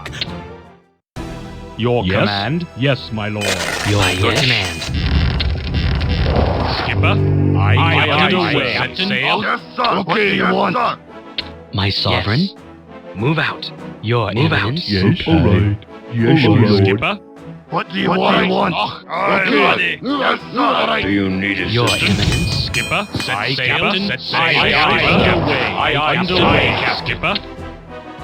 attack. Your command? Yes, my lord. Your command. Skipper, I underway. Captain. Sail. Yes, sir. What do you want? My sovereign. Move out. Your eminence. Yes, all right. Yes, my lord. Skipper, What do you want? Okay. Yes, sir. Do you need Your assistance? eminence. Skipper, set sail. Captain. Set sail. Aye, Underway. aye, Underway. aye. Skipper,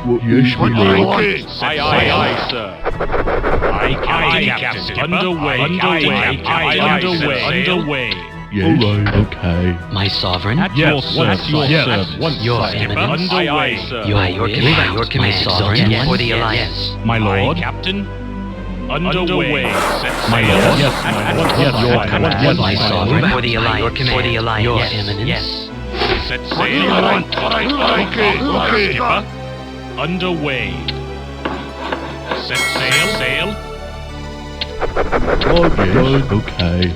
Yes, my What do you lord. want? set sail. sir. Aye, Captain. Underway. Underway. Yes, okay. My sovereign. Yes, service. Your Skipper, eminence. underway. Your command. Your command. My sovereign. Yes, For the yes, alliance. My lord. Captain. Underway. Set My sail. lord. Yes, my lord. Yes, your command. My sovereign. For the alliance. Your command. For the alliance. Your Yes, eminence. yes. Set What do you sail. want? Okay. Skipper. Underway. Set sail. Sail. Oh, yes, okay.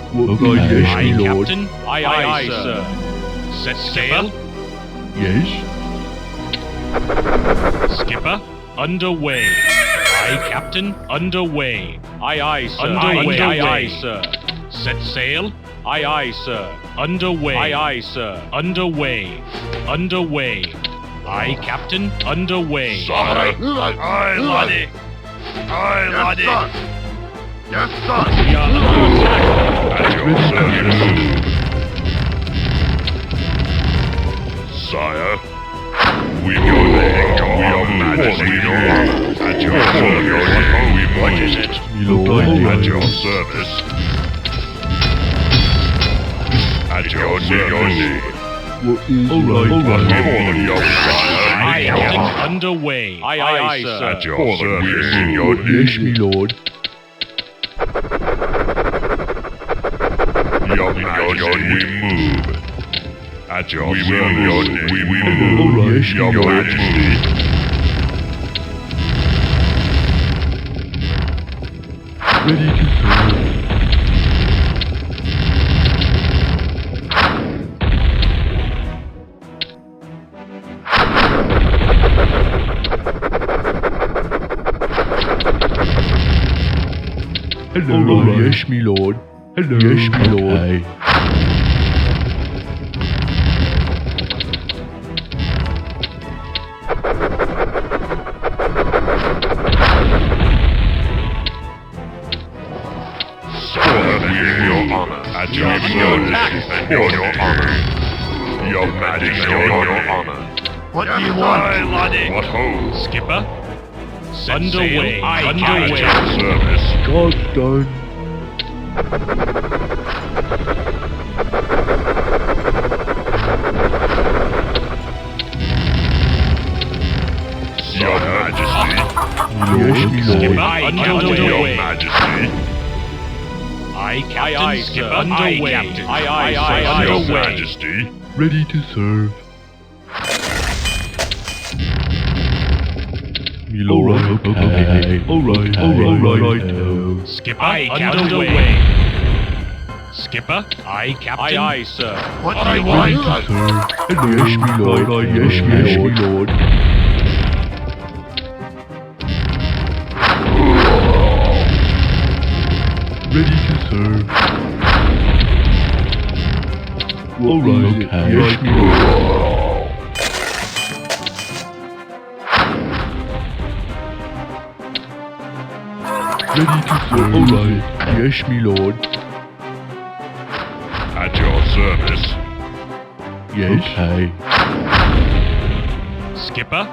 Okay, yes, Aye, my lord. Captain. Aye, sir. Set sail. Yes. Skipper. Underway. Aye, Captain. Underway. Aye, sir. Underway. Aye, sir. Set sail. Aye, sir. Underway. Aye, sir. Underway. Underway. Aye, Captain. Underway. Aye, laddie. Aye, laddie. Yes, sir. We are under attack. At your service. Sire, we know your majesty. At your service. What is it? At your service. At your service. All right. Calling your sire. Aye, Captain. Underway. Aye, sir. At your service. In your Yes, my lord. Your majesty, we move. At your service, we move. All right. Yes, Your my lord. majesty. Ready to serve. Hello, all right. Yes, my lord. Hello, yes, my lord. At your service and your honor. Your majesty, your honor. What do you want? laddie. What ho? Skipper. Set underway. At Underway. your service. God's done. Your majesty. Yes, my Skipper. lord. Underway. Your majesty. Aye, Captain. Skipper. Underway. Aye, Your underway. majesty. Ready to serve. My lord. Okay. All right. Skipper. Underway. Skipper. Aye, Captain. Aye, sir. What do you Ready want? to serve. Yes, my lord. Yes, my lord. Ready to serve. All right. Okay. Yes, my lord. Ready to serve. All right. Yes, my lord. At your service. Yes. Okay. Skipper.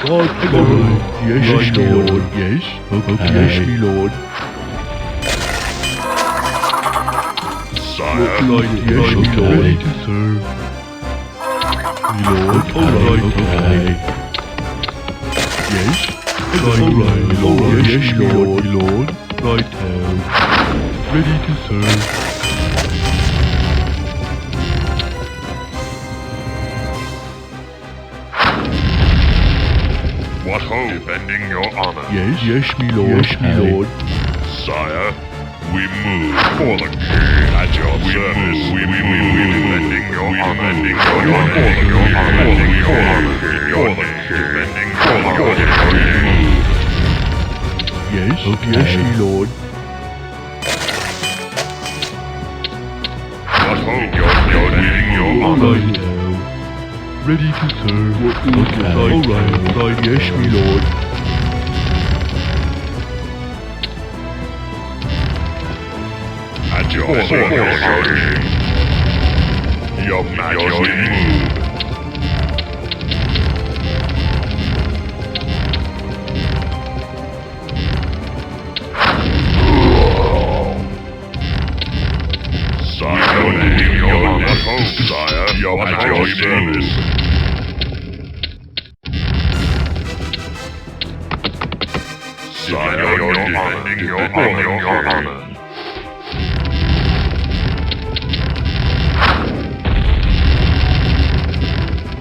God, all right. Yes, my lord. Yes. Okay. Yes, my lord. Sire. Right. Yes, my lord. Ready to serve. My lord. All right. Okay. Yes. All right. My lord. Yes, my lord. My lord. Right. Ready to serve. What ho? Defending your honor. Yes, my lord. Yes, my lord. Sire, we move for the king. At your service, we move. Defending your honor. Defending your honor. Defending your honor. Defending your honor. Yes, yes, my lord. What ho? Defending your All honor. right now. Ready to serve. Okay. All right, yes, my lord. At your service, your majesty. Sire, your majesty. Sire, your honor.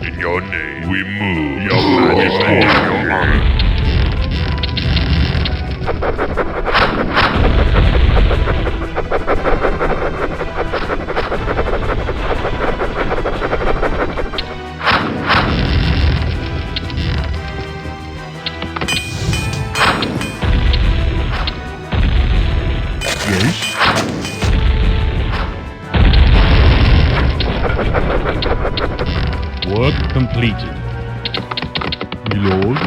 In your name, we move. Your majesty, your honor. Yes. Work completed. My lord.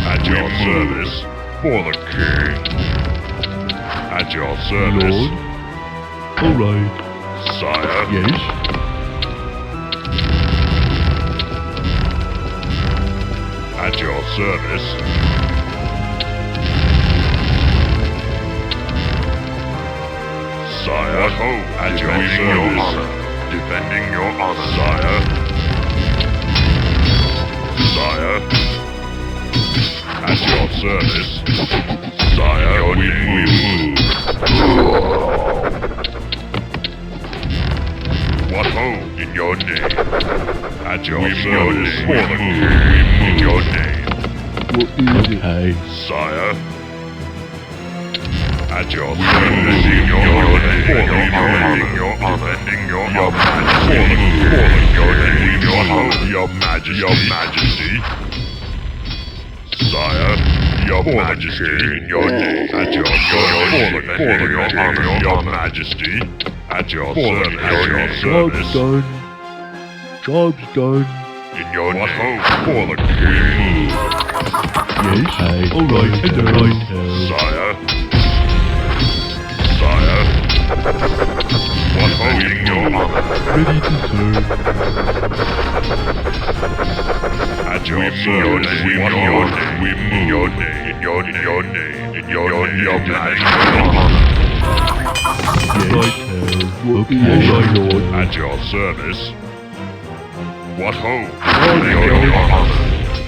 At your service, for the king. At your My service, lord. All right. sire. Yes. At your service. Sire, what ho? At your service. Defending your honor, sire. Sire. At your service. Sire, we move. What ho? In your name. At your service. For the king. In your name. What is it? Okay. Sire. At your service, in your name, defending your honor, defending your majesty, your majesty, sire, your majesty, in your name, at your service, defending your honor, your majesty, at your service, Job's done. Job's done. in your name, for the king, Yes. All right. Hello. sire. Sire, what ho in your honor? Ready to serve. At your service, in your name, in your name, in your name, in your majesty, Yes. Okay. Yes, my lord. at your service. What ho? In your honor,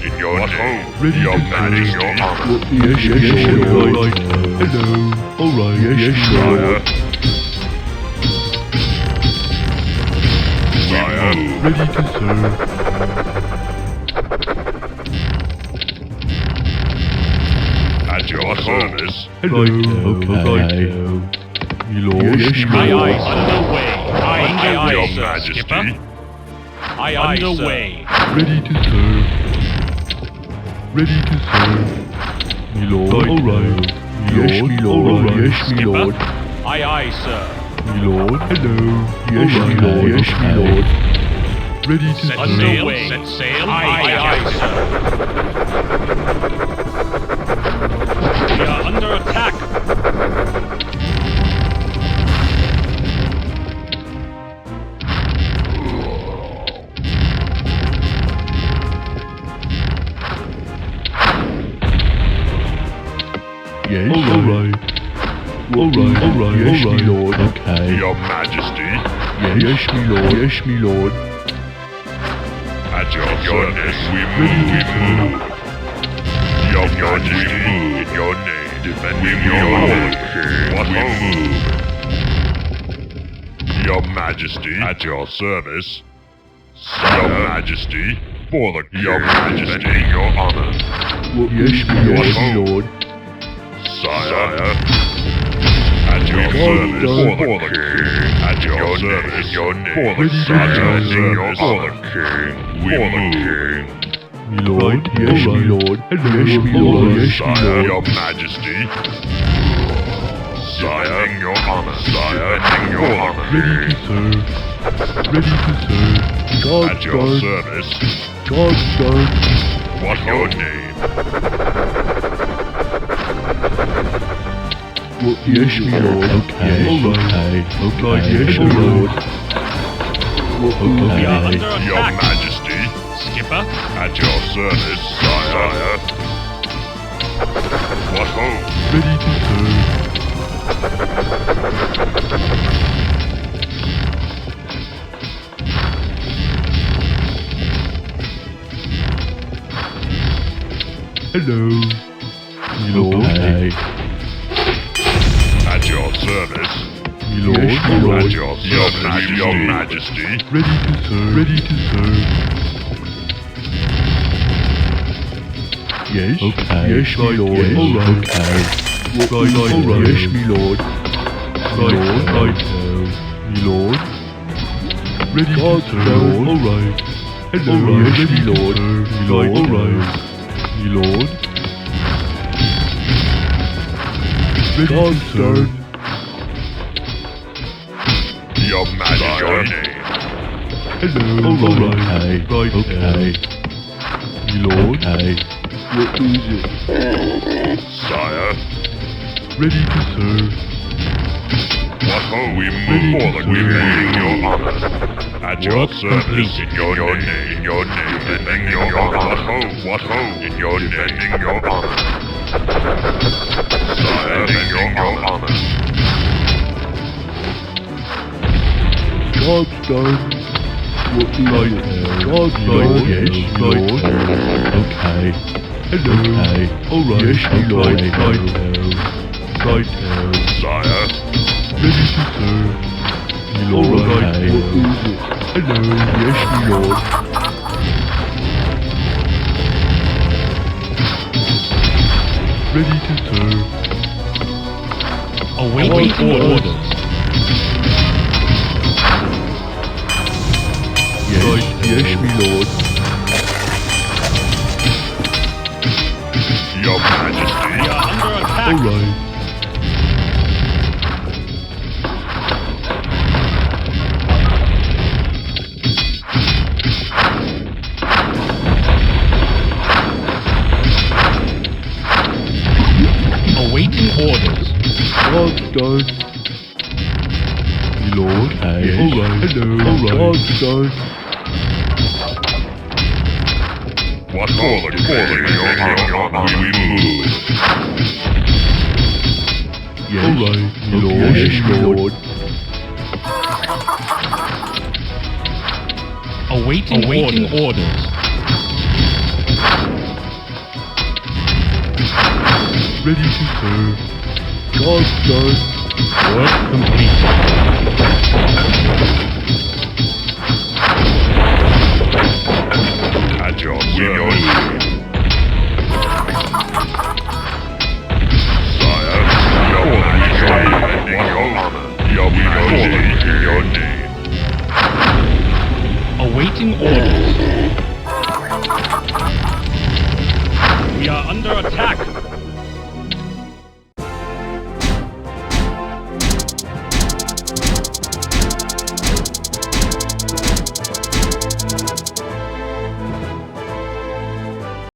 in your name, Ready your to majesty, serve. Yes, yes, my lord. Hello. All right. Yes, my lord. sire, Ready to serve. at your service. Hello. Okay. My lord. Yes, my Aye, lord. aye, underway. Aye, aye, Your sir. majesty, Skipper. Aye, aye, underway. Ready to serve. Ready to serve. My lord. All right. Yes, my lord. Yes, my Skipper. lord. Aye, aye, sir. My lord. Hello. Yes, my lord. Yes, my lord. Ready to Set serve. sail. Set sail. Aye, aye, sir. We are under attack. Yes. All right. All right. All right. Yes, my lord. Okay. your majesty, Yes, my lord. Yes, my lord. at At your service, we move. Your Majesty, in your name, defending your monarchy. What we move? Your Majesty, at your service. Your Majesty, for the Your Majesty, defending your honor. Yes, my lord. Sire, at your service, for the king. At your service, in your name, for the Sire, your honor, king. We move. My lord, yes, my lord. Yes, my lord, yes, my Sire, lord. your Majesty. Sire, defending your honor. Sire, defending your honor. Ready to serve. Ready to serve. God's At your done. service. God's done. What's your name? Well, yes, my lord. Okay. Alright. Yes, my lord. We are Okay. under Your attack. Majesty. Skipper. At your service, sire. What ho? Ready to serve. Hello. My lord. Okay. At your service. My lord. At My lord. your service, your Majesty. Ready to serve. Ready to serve. Yes. Okay. Yes, my lord. Yes. Alright. Okay. Right. Alright. Yes, my lord. My lord. Right. My lord. Ready to serve. Alright. Hello. Yes, my lord. My lord. Alright. My lord. Ready to serve. Your Majesty. Your name. Hello. Alright. Right. Okay. My lord. Okay. What is it? Sire. Ready to serve. What ho? We Ready move to forward. We serve. move your honor. At your Work service. complete. In your name. In your name. Defending your honor. What ho? What ho? In your name. Defending your honor. Sire. Defending your honor. God's done. What is it? God's done. Yes, my lord. Okay. Hello. Okay. Alright. Yes, my lord. Right. Right. Sire. Ready to serve. My lord. Alright. What is it? Hello. Yes, my lord. Ready to serve. Awaiting orders. Yes. Right. Yes, my lord. Your Majesty. We are under attack. Alright. Awaiting orders. God's done. My lord. Okay. Yes. Alright. Hello. Alright. God's done. What ho? For the king. Your honor. We move. Yes. Alright. My lord. Yes, my lord. Awaiting orders. Ready to serve. God's done. Work complete. At your service. Sire. Your Majesty. Defending your honor. Your Majesty. In your name. Awaiting orders. We are under attack.